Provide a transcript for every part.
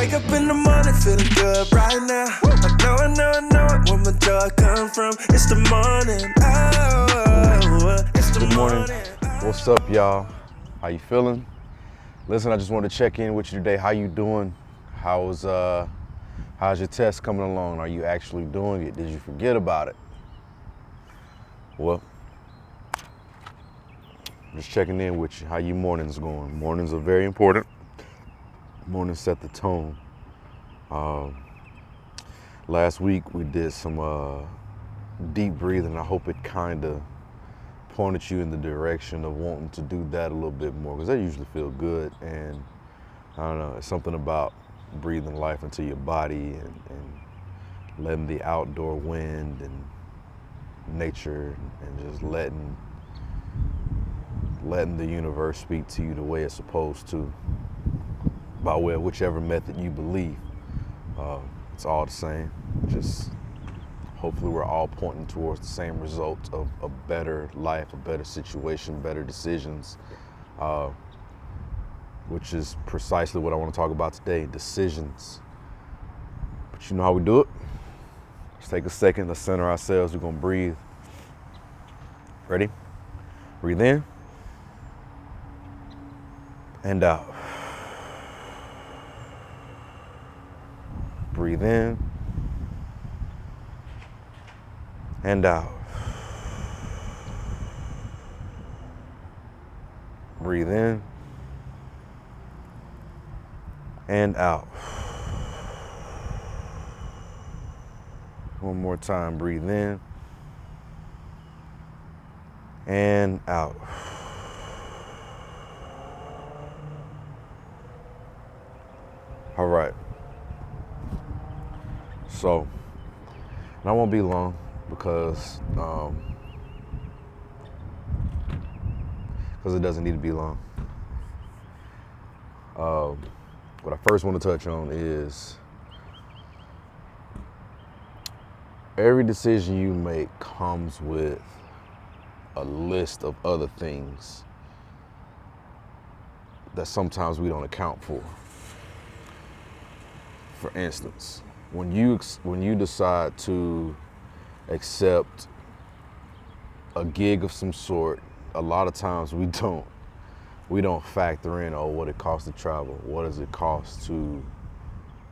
wake up in the morning feeling good right now. I know it, where my joy come from. It's the morning, it's the Good morning. morning. What's up, y'all? How you feeling? Listen, I just wanted to check in with you today. How you doing? How's your test coming along? Are you actually doing it? Did you forget about it? Well, just checking in with you. How your mornings going? Mornings are very important. Mornings set the tone. Last week we did some deep breathing. I hope it kind of pointed you in the direction of wanting to do that a little bit more, because that usually feel good. And I don't know, it's something about breathing life into your body and letting the outdoor wind and nature and just letting the universe speak to you the way it's supposed to, by way of whichever method you believe. It's all the same. Just hopefully we're all pointing towards the same results of a better life, a better situation, better decisions, which is precisely what I want to talk about today, decisions. But you know how we do it. Let's take a second, let's center ourselves. We're going to breathe. Ready? Breathe in and out. Breathe in and out. Breathe in and out. One more time. Breathe in and out. All right. So, and I won't be long because it doesn't need to be long. What I first want to touch on is every decision you make comes with a list of other things that sometimes we don't account for. For instance, when you decide to accept a gig of some sort, a lot of times we don't factor in, what it costs to travel, what does it cost to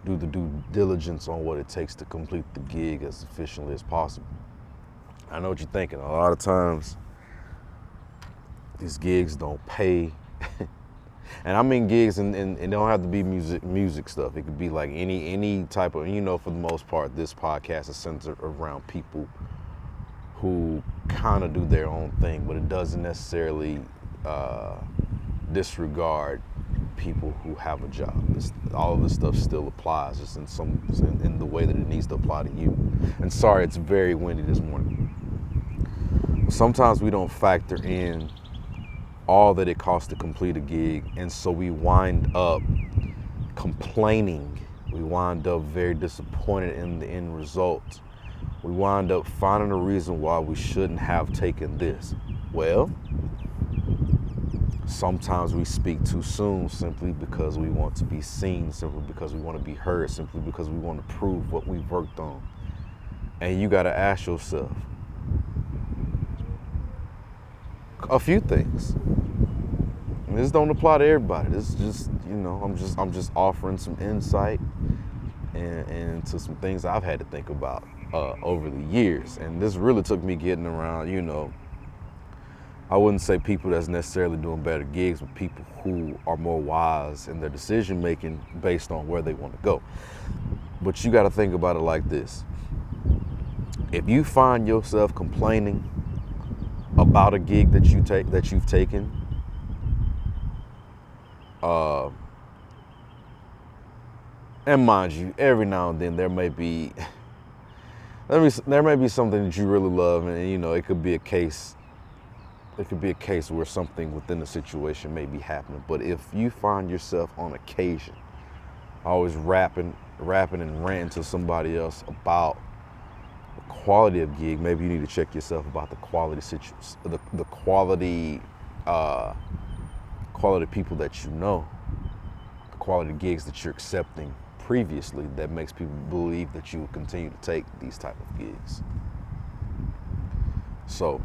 do the due diligence on what it takes to complete the gig as efficiently as possible. I know what you're thinking. A lot of times these gigs don't pay. And I mean gigs, and it don't have to be music stuff. It could be like any type of, for the most part, this podcast is centered around people who kind of do their own thing, but it doesn't necessarily disregard people who have a job. All of this stuff still applies, just in the way that it needs to apply to you. And sorry, it's very windy this morning. Sometimes we don't factor in all that it costs to complete a gig, and so we wind up complaining. We wind up very disappointed in the end result. We wind up finding a reason why we shouldn't have taken this. Well, sometimes we speak too soon simply because we want to be seen, simply because we want to be heard, simply because we want to prove what we've worked on. And you got to ask yourself a few things. And this don't apply to everybody. This is just, I'm just offering some insight and to some things I've had to think about over the years. And this really took me getting around, I wouldn't say people that's necessarily doing better gigs, but people who are more wise in their decision making based on where they want to go. But you got to think about it like this. If you find yourself complaining about a gig that you've taken, and mind you, every now and then there may be something that you really love, and it could be a case where something within the situation may be happening. But if you find yourself on occasion always rapping and ranting to somebody else about the quality of gig, maybe you need to check yourself about the quality the quality people that you know, the quality gigs that you're accepting previously that makes people believe that you will continue to take these type of gigs. So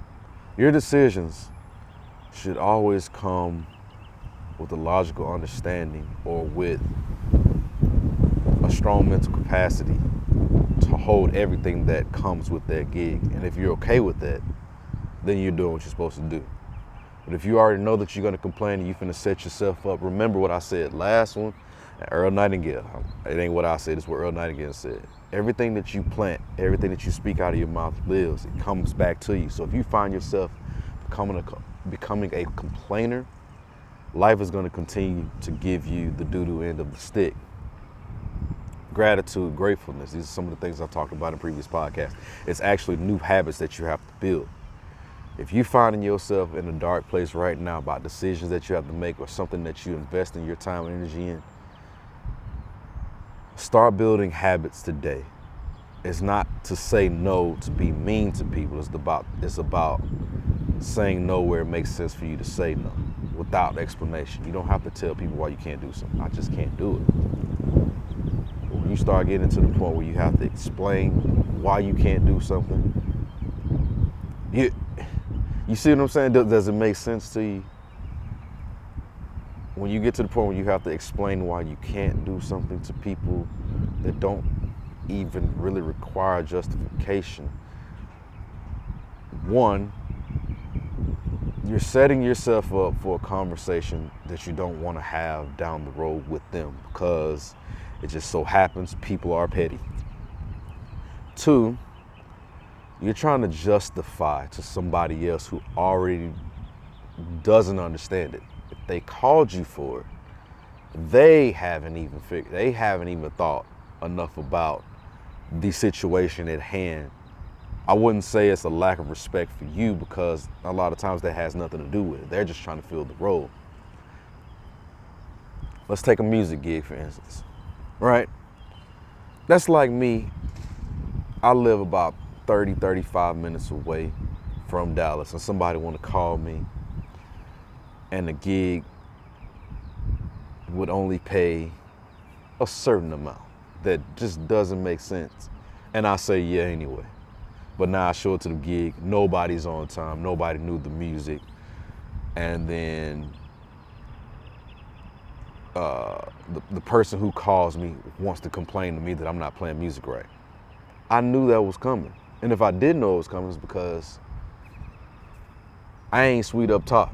your decisions should always come with a logical understanding or with a strong mental capacity to hold everything that comes with that gig. And if you're okay with that, then you're doing what you're supposed to do. But if you already know that you're gonna complain and you're finna set yourself up, remember what I said last one, Earl Nightingale. It ain't what I said, it's what Earl Nightingale said. Everything that you plant, everything that you speak out of your mouth lives, it comes back to you. So if you find yourself becoming a complainer, life is gonna continue to give you the doo-doo end of the stick. Gratitude, gratefulness, these are some of the things I've talked about in previous podcasts. It's actually new habits that you have to build. If you're finding yourself in a dark place right now about decisions that you have to make or something that you invest in your time and energy in, start building habits today. It's not to say no to be mean to people. It's about saying no where it makes sense for you to say no without explanation. You don't have to tell people why you can't do something. I just can't do it. But when you start getting to the point where you have to explain why you can't do something, you see what I'm saying? Does it make sense to you? When you get to the point where you have to explain why you can't do something to people that don't even really require justification, one, you're setting yourself up for a conversation that you don't want to have down the road with them because it just so happens people are petty. Two, you're trying to justify to somebody else who already doesn't understand it. If they called you for it, they haven't even thought enough about the situation at hand. I wouldn't say it's a lack of respect for you because a lot of times that has nothing to do with it. They're just trying to fill the role. Let's take a music gig, for instance, right? That's like me. I live about 35 minutes away from Dallas, and somebody want to call me and the gig would only pay a certain amount that just doesn't make sense. And I say yeah anyway. But now I show up to the gig, nobody's on time, nobody knew the music, and then the person who calls me wants to complain to me that I'm not playing music right. I knew that was coming. And if I didn't know it was coming, it's because I ain't sweet up top.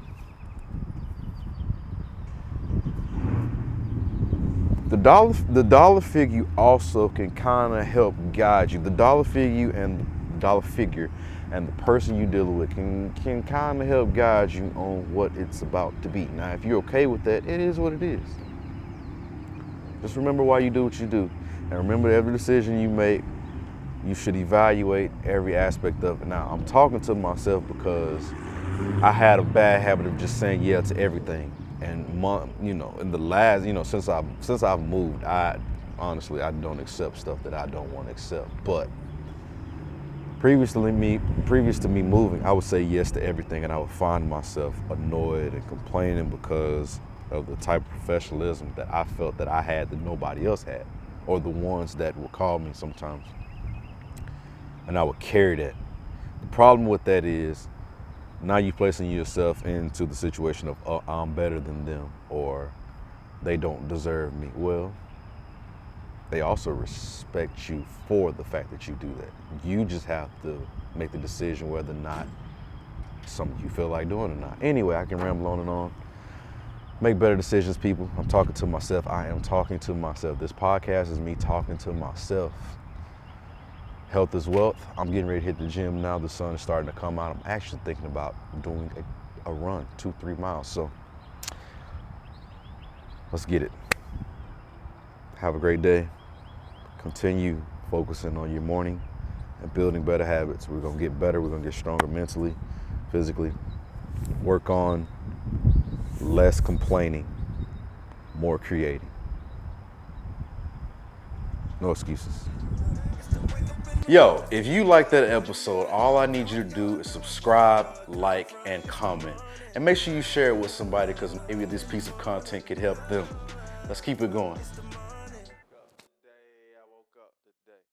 The dollar figure also can kind of help guide you. The dollar figure and the person you deal with can kind of help guide you on what it's about to be. Now, if you're okay with that, it is what it is. Just remember why you do what you do. And remember, every decision you make, you should evaluate every aspect of it. Now, I'm talking to myself because I had a bad habit of just saying yeah to everything. And in the last, since I've moved, I don't accept stuff that I don't want to accept. But previous to me moving, I would say yes to everything, and I would find myself annoyed and complaining because of the type of professionalism that I felt that I had that nobody else had, or the ones that would call me sometimes. And I would carry that. The problem with that is now you're placing yourself into the situation of, oh, I'm better than them, or they don't deserve me. Well, they also respect you for the fact that you do that. You just have to make the decision whether or not something you feel like doing or not. Anyway, I can ramble on and on. Make better decisions, people. I'm talking to myself. I am talking to myself. This podcast is me talking to myself. Health is wealth. I'm getting ready to hit the gym now. The sun is starting to come out. I'm actually thinking about doing a run, 2-3 miles. So let's get it. Have a great day. Continue focusing on your morning and building better habits. We're going to get better. We're going to get stronger mentally, physically. Work on less complaining, more creating. No excuses. Yo, if you like that episode, all I need you to do is subscribe, like, and comment. And make sure you share it with somebody because maybe this piece of content could help them. Let's keep it going. good day.